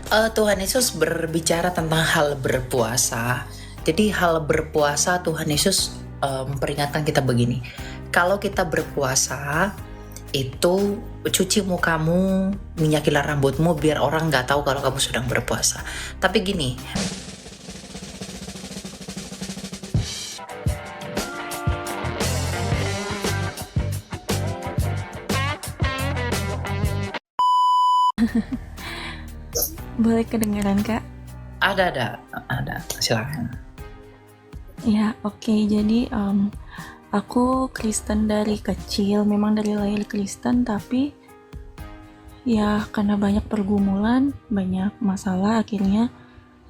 Tuhan Yesus berbicara tentang hal berpuasa. Jadi hal berpuasa Tuhan Yesus memperingatkan kita begini. Kalau kita berpuasa itu cuci mukamu, minyakilah rambutmu biar orang nggak tahu kalau kamu sedang berpuasa. Tapi gini, Boleh kedengaran, Kak? ada, silakan. Ya, oke. Jadi aku Kristen dari kecil, memang dari lahir Kristen, tapi ya karena banyak pergumulan, banyak masalah, akhirnya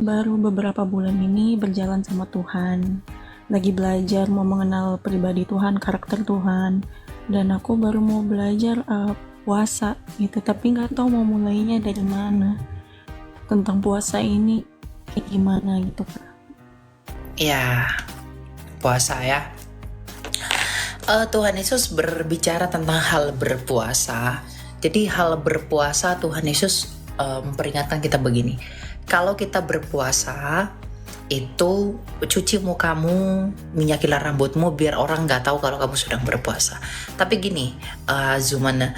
baru beberapa bulan ini berjalan sama Tuhan. Lagi belajar mau mengenal pribadi Tuhan, karakter Tuhan, dan aku baru mau belajar puasa gitu, tapi nggak tahu mau mulainya dari mana. Tentang puasa ini kayak gimana gitu, Kak? Ya, puasa ya. Tuhan Yesus berbicara tentang hal berpuasa. Jadi hal berpuasa Tuhan Yesus memperingatkan kita begini. Kalau kita berpuasa itu cuci mukamu, minyakilah rambutmu biar orang nggak tahu kalau kamu sedang berpuasa. Tapi gini, Zumana,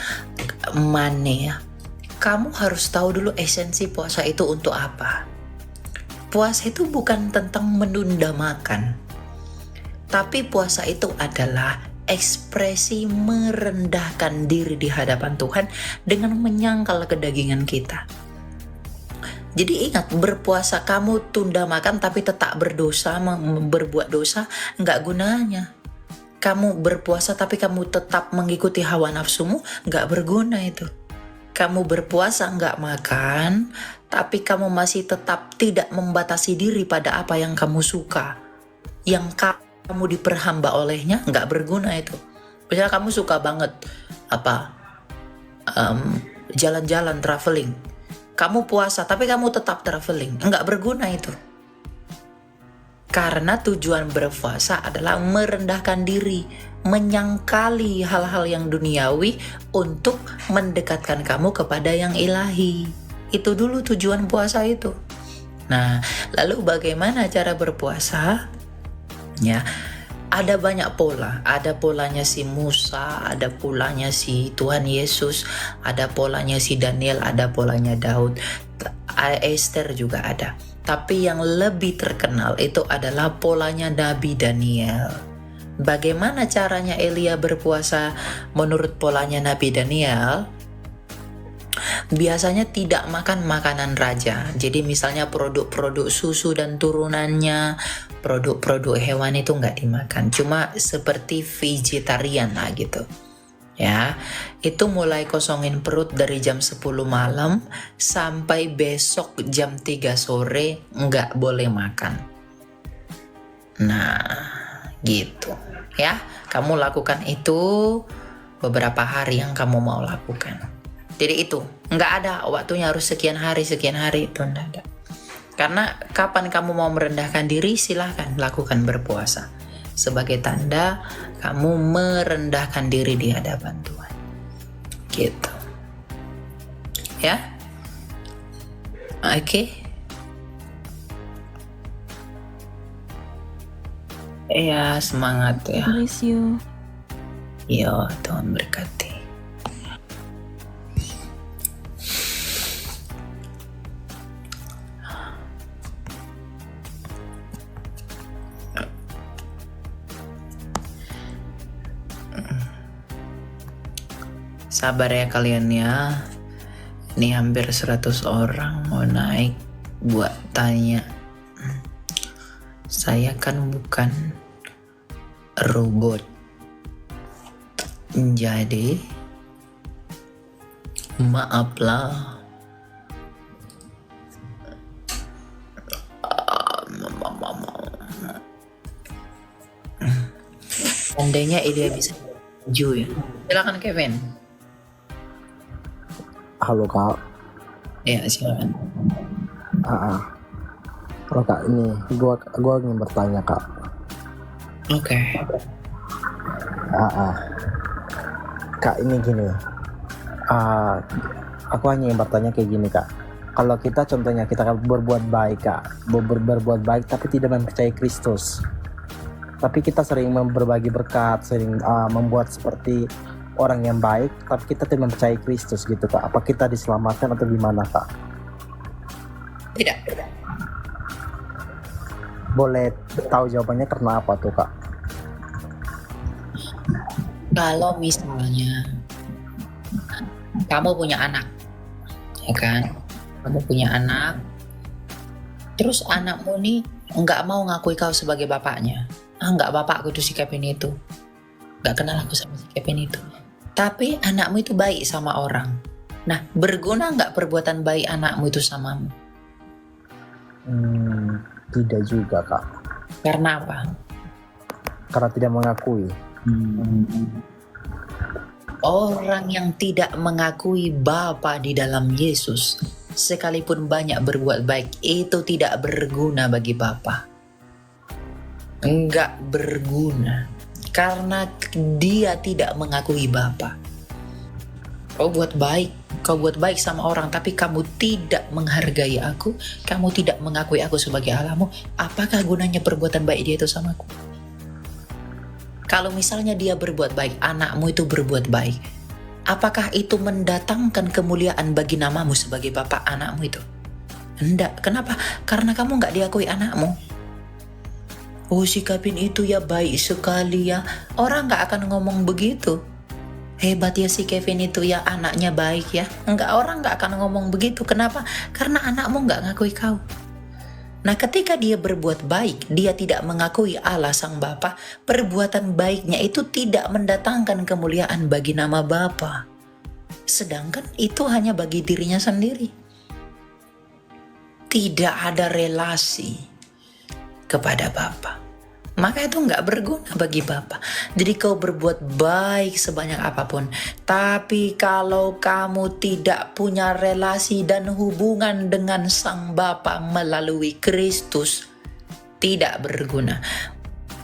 Mane, kamu harus tahu dulu esensi puasa itu untuk apa. Puasa itu bukan tentang menunda makan, tapi puasa itu adalah ekspresi merendahkan diri di hadapan Tuhan dengan menyangkal kedagingan kita. Jadi ingat, berpuasa kamu tunda makan tapi tetap berdosa, berbuat dosa, nggak gunanya. Kamu berpuasa tapi kamu tetap mengikuti hawa nafsumu, nggak berguna itu. Kamu berpuasa nggak makan, tapi kamu masih tetap tidak membatasi diri pada apa yang kamu suka, yang kamu diperhamba olehnya, nggak berguna itu. Misalnya kamu suka banget jalan-jalan, traveling. Kamu puasa, tapi kamu tetap traveling, nggak berguna itu. Karena tujuan berpuasa adalah merendahkan diri, menyangkali hal-hal yang duniawi untuk mendekatkan kamu kepada yang ilahi. Itu dulu tujuan puasa itu. Nah, lalu bagaimana cara berpuasa? Ya, ada banyak pola. Ada polanya si Musa, ada polanya si Tuhan Yesus, ada polanya si Daniel, ada polanya Daud, Esther juga ada. Tapi yang lebih terkenal itu adalah polanya Nabi Daniel. Bagaimana caranya Elia berpuasa menurut polanya Nabi Daniel? Biasanya tidak makan makanan raja. Jadi misalnya produk-produk susu dan turunannya, produk-produk hewan itu nggak dimakan. Cuma seperti vegetarian lah gitu. Ya, itu mulai kosongin perut dari jam 10 malam sampai besok jam 3 sore nggak boleh makan. Nah, gitu ya. Kamu lakukan itu beberapa hari yang kamu mau lakukan. Jadi itu, nggak ada waktunya harus sekian hari itu nggak ada. Karena kapan kamu mau merendahkan diri, silahkan lakukan berpuasa. Sebagai tanda kamu merendahkan diri di hadapan Tuhan. Gitu. Ya? Oke. Ya, semangat ya. Bless you. Yo, Tuhan berkati. Sabar ya kalian ya. Ini hampir 100 orang mau naik buat tanya. Saya kan bukan robot. Jadi maaflah. Seandainya Elia bisa maju ya. Silakan Kevin. Halo Kak. Ya, silakan. Halo Kak, ini gua ingin bertanya Kak. Oke. Kak, ini gini. Aku hanya ingin bertanya kayak gini Kak. kalau kita contohnya kita berbuat baik kak, berbuat baik tapi tidak mempercayai Kristus, tapi kita sering berbagi berkat, sering membuat seperti orang yang baik, tapi kita tidak mempercayai Kristus gitu kak. Apa kita diselamatkan atau gimana kak? Tidak. Boleh tahu jawabannya karena apa tuh kak? Kalau misalnya kamu punya anak, ya kan? Kamu punya anak, terus anakmu nih nggak mau ngakui kau sebagai bapaknya. Nggak, bapakku itu si Kevin itu. Nggak kenal aku sama si Kevin itu. Tapi anakmu itu baik sama orang. Nah, berguna nggak perbuatan baik anakmu itu samamu? Tidak juga kak. Karena apa? Karena tidak mengakui. Orang yang tidak mengakui Bapa di dalam Yesus, sekalipun banyak berbuat baik, itu tidak berguna bagi Bapa. Enggak berguna. Karena dia tidak mengakui Bapa. Kau buat baik sama orang, tapi kamu tidak menghargai aku, kamu tidak mengakui aku sebagai Allahmu, apakah gunanya perbuatan baik dia itu sama aku? Kalau misalnya dia berbuat baik, anakmu itu berbuat baik, apakah itu mendatangkan kemuliaan bagi namamu sebagai bapak anakmu itu? Enggak. Kenapa? Karena kamu nggak diakui anakmu. Oh, si Kevin itu ya baik sekali ya. Orang nggak akan ngomong begitu. Hebat ya si Kevin itu ya, anaknya baik ya. Enggak, orang nggak akan ngomong begitu. Kenapa? Karena anakmu nggak ngakui kau. Nah, ketika dia berbuat baik, dia tidak mengakui Allah Sang Bapa, perbuatan baiknya itu tidak mendatangkan kemuliaan bagi nama Bapa. Sedangkan itu hanya bagi dirinya sendiri. Tidak ada relasi kepada Bapa. Maka itu nggak berguna bagi Bapa. Jadi kau berbuat baik sebanyak apapun, tapi kalau kamu tidak punya relasi dan hubungan dengan Sang Bapa melalui Kristus, tidak berguna.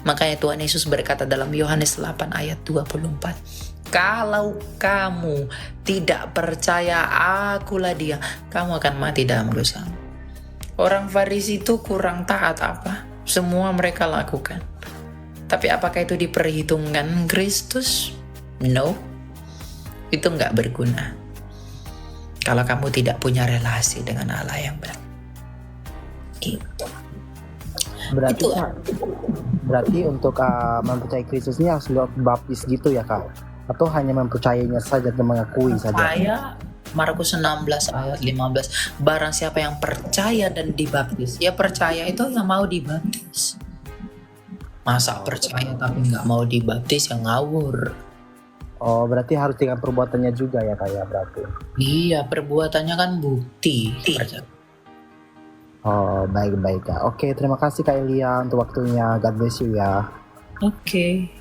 Makanya Tuhan Yesus berkata dalam Yohanes 8 ayat 24, kalau kamu tidak percaya akulah dia, kamu akan mati dalam dosa. Orang Farisi itu kurang taat apa? Semua mereka lakukan. Tapi apakah itu diperhitungkan Kristus? No. Itu nggak berguna. Kalau kamu tidak punya relasi dengan Allah yang benar. Gitu. Berarti untuk mempercayai Kristus ini harus baptis gitu ya kak? Atau hanya mempercayainya saja dan mengakui saja? Saya Markus 16 ayat 15, barang siapa yang percaya dan dibaptis, ya percaya itu yang mau dibaptis. Masa percaya tapi nggak mau dibaptis, yang ngawur. Oh, berarti harus dengan perbuatannya juga ya kak ya berarti? Iya, perbuatannya kan bukti. Oh, baik kak. Oke, terima kasih kak Elia untuk waktunya. God bless you ya. Oke.